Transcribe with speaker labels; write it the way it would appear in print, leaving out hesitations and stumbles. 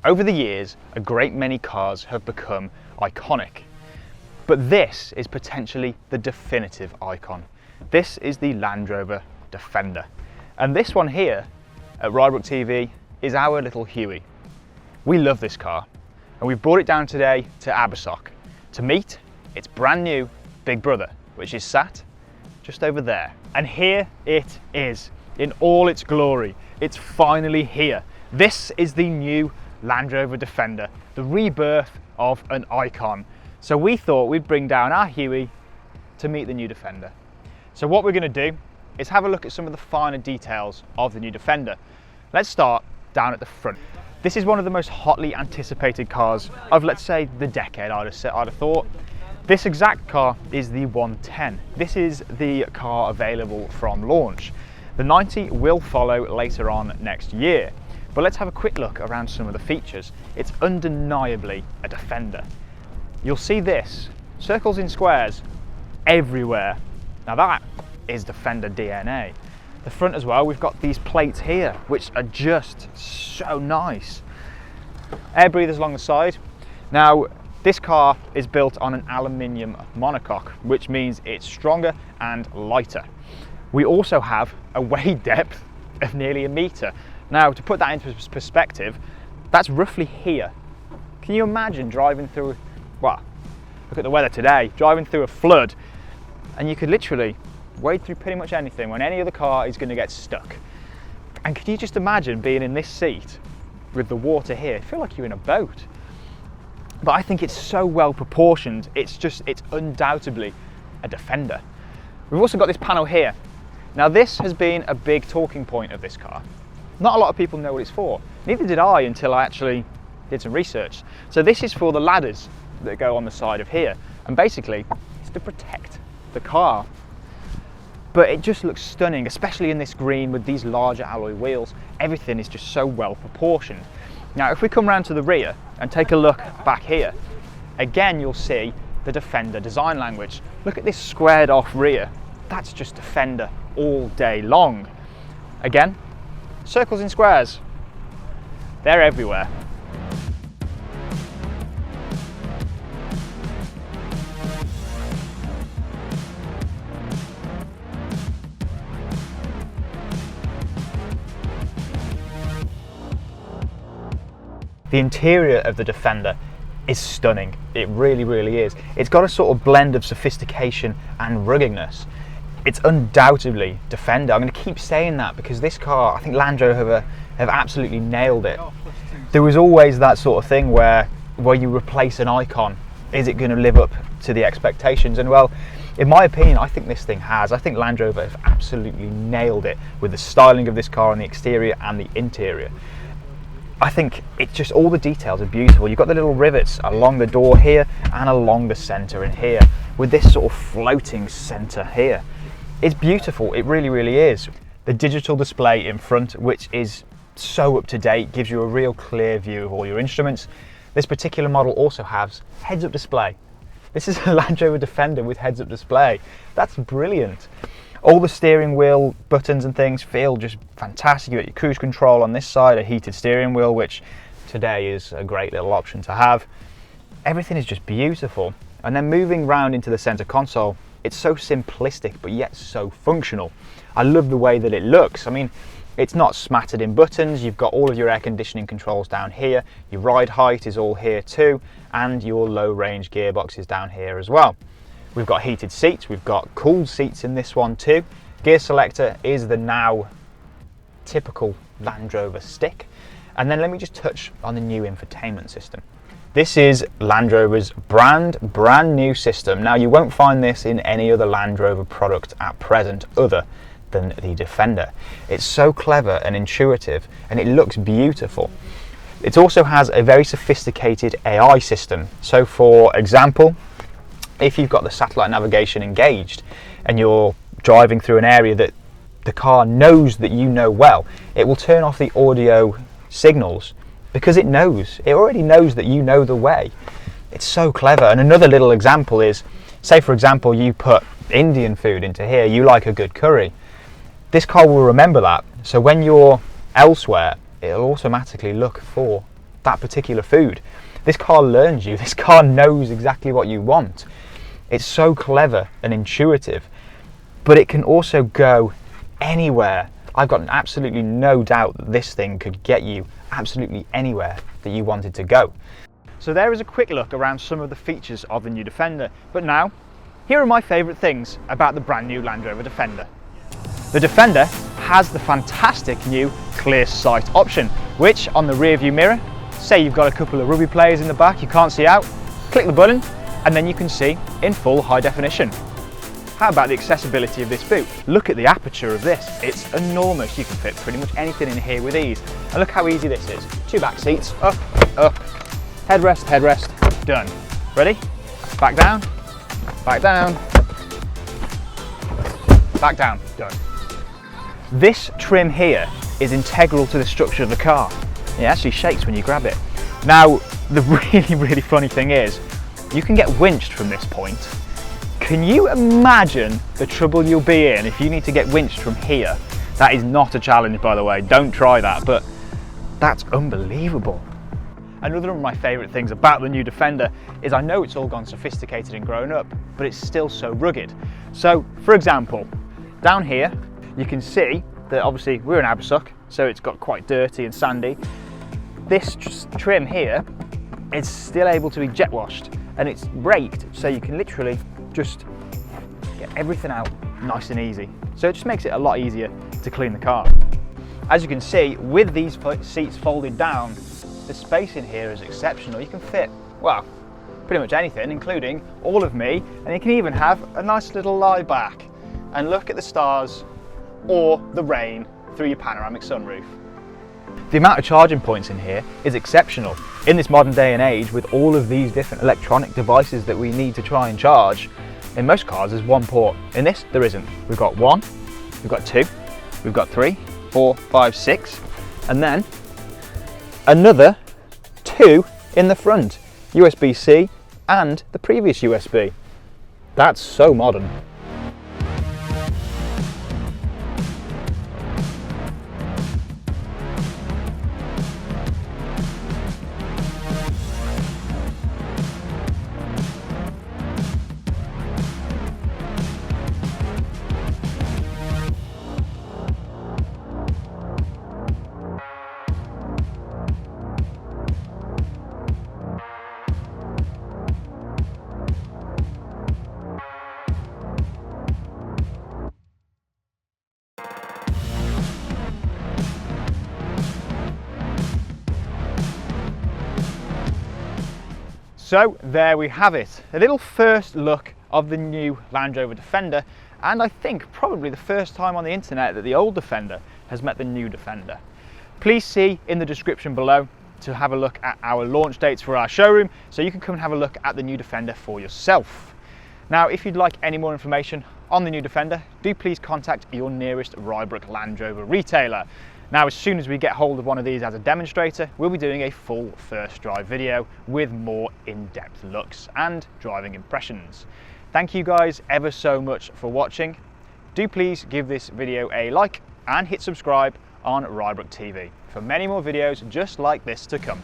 Speaker 1: Over the years, a great many cars have become iconic, but this is potentially the definitive icon. This is the Land Rover Defender. And this one here at Rybrook TV is our little Huey. We love this car, and we've brought it down today to Abersoch to meet its brand new big brother, which is sat just over there. And here it is in all its glory. It's finally here. This is the new Land Rover Defender, the rebirth of an icon. So we thought we'd bring down our Huey to meet the new Defender. So what we're going to do is have a look at some of the finer details of the new Defender. Let's start down at the front. This is one of the most hotly anticipated cars of, let's say, the decade, I'd have thought. This exact car is the 110. This is the car available from launch. The 90 will follow later on next year. But let's have a quick look around some of the features. It's undeniably a Defender. You'll see this, circles and squares everywhere. Now that is Defender DNA. The front as well, we've got these plates here, which are just so nice. Air breathers along the side. Now, this car is built on an aluminium monocoque, which means it's stronger and lighter. We also have a weight depth of nearly 1 metre. Now, to put that into perspective, that's roughly here. Can you imagine driving through, well, look at the weather today, driving through a flood, and you could literally wade through pretty much anything when any other car is going to get stuck. And can you just imagine being in this seat with the water here? I feel like you're in a boat. But I think it's so well proportioned, it's undoubtedly a Defender. We've also got this panel here. Now this has been a big talking point of this car. Not a lot of people know what it's for. Neither did I until I actually did some research. So this is for the ladders that go on the side of here. And basically, it's to protect the car. But it just looks stunning, especially in this green with these larger alloy wheels. Everything is just so well proportioned. Now, if we come round to the rear and take a look back here, again, you'll see the Defender design language. Look at this squared off rear. That's just Defender all day long. Again, circles and squares, they're everywhere. The interior of the Defender is stunning. It really, really is. It's got a sort of blend of sophistication and ruggedness. It's undoubtedly Defender. I'm going to keep saying that because this car, I think Land Rover have absolutely nailed it. There was always that sort of thing where you replace an icon. Is it going to live up to the expectations? And well, in my opinion, I think this thing has. I think Land Rover have absolutely nailed it with the styling of this car on the exterior and the interior. I think it's just, all the details are beautiful. You've got the little rivets along the door here and along the centre in here with this sort of floating centre here. It's beautiful, it really, really is. The digital display in front, which is so up to date, gives you a real clear view of all your instruments. This particular model also has heads-up display. This is a Land Rover Defender with heads-up display. That's brilliant. All the steering wheel buttons and things feel just fantastic. You've got your cruise control on this side, a heated steering wheel, which today is a great little option to have. Everything is just beautiful. And then moving round into the center console, it's so simplistic but yet so functional. I love the way that it looks. I mean, it's not smattered in buttons. You've got all of your air conditioning controls down here. Your ride height is all here too, and your low range gearbox is down here as well. We've got heated seats, we've got cooled seats in this one too. Gear selector is the now typical Land Rover stick. And then let me just touch on the new infotainment system. This is Land Rover's brand new system. Now, you won't find this in any other Land Rover product at present other than the Defender. It's so clever and intuitive, and it looks beautiful. It also has a very sophisticated AI system. So for example, if you've got the satellite navigation engaged and you're driving through an area that the car knows that you know well, it will turn off the audio signals because it already knows that you know the way. It's so clever. And another little example is, say for example you put Indian food into here, you like a good curry. This car will remember that, so when you're elsewhere, it'll automatically look for that particular food. This car learns you, this car knows exactly what you want. It's so clever and intuitive, but it can also go anywhere. I've got absolutely no doubt that this thing could get you absolutely anywhere that you wanted to go. So there is a quick look around some of the features of the new Defender, but now, here are my favourite things about the brand new Land Rover Defender. The Defender has the fantastic new clear sight option, which on the rear view mirror, say you've got a couple of rugby players in the back, you can't see out, click the button and then you can see in full high definition. How about the accessibility of this boot? Look at the aperture of this, it's enormous. You can fit pretty much anything in here with ease. And look how easy this is. 2 back seats, up, up, headrest, done. Ready? Back down, back down, back down, done. This trim here is integral to the structure of the car. It actually shakes when you grab it. Now, the really funny thing is, you can get winched from this point. Can you imagine the trouble you'll be in if you need to get winched from here? That is not a challenge, by the way, don't try that, but that's unbelievable. Another of my favourite things about the new Defender is I know it's all gone sophisticated and grown up, but it's still so rugged. So, for example, down here, you can see that obviously we're in Abersoch, so it's got quite dirty and sandy. This trim here is still able to be jet washed and it's raked, so you can literally just get everything out nice and easy. So it just makes it a lot easier to clean the car. As you can see, with these seats folded down, the space in here is exceptional. You can fit, well, pretty much anything, including all of me, and you can even have a nice little lie back and look at the stars or the rain through your panoramic sunroof. The amount of charging points in here is exceptional. In this modern day and age, with all of these different electronic devices that we need to try and charge, in most cars there's one port. In this, there isn't. We've got 1, we've got 2, we've got 3, 4, 5, 6, and then another 2 in the front, USB-C and the previous USB. That's so modern. So there we have it, a little first look of the new Land Rover Defender, and I think probably the first time on the internet that the old Defender has met the new Defender. Please see in the description below to have a look at our launch dates for our showroom, so you can come and have a look at the new Defender for yourself. Now, if you'd like any more information on the new Defender, do please contact your nearest Rybrook Land Rover retailer. Now, as soon as we get hold of one of these as a demonstrator, we'll be doing a full first drive video with more in-depth looks and driving impressions. Thank you guys ever so much for watching. Do please give this video a like and hit subscribe on Rybrook TV for many more videos just like this to come.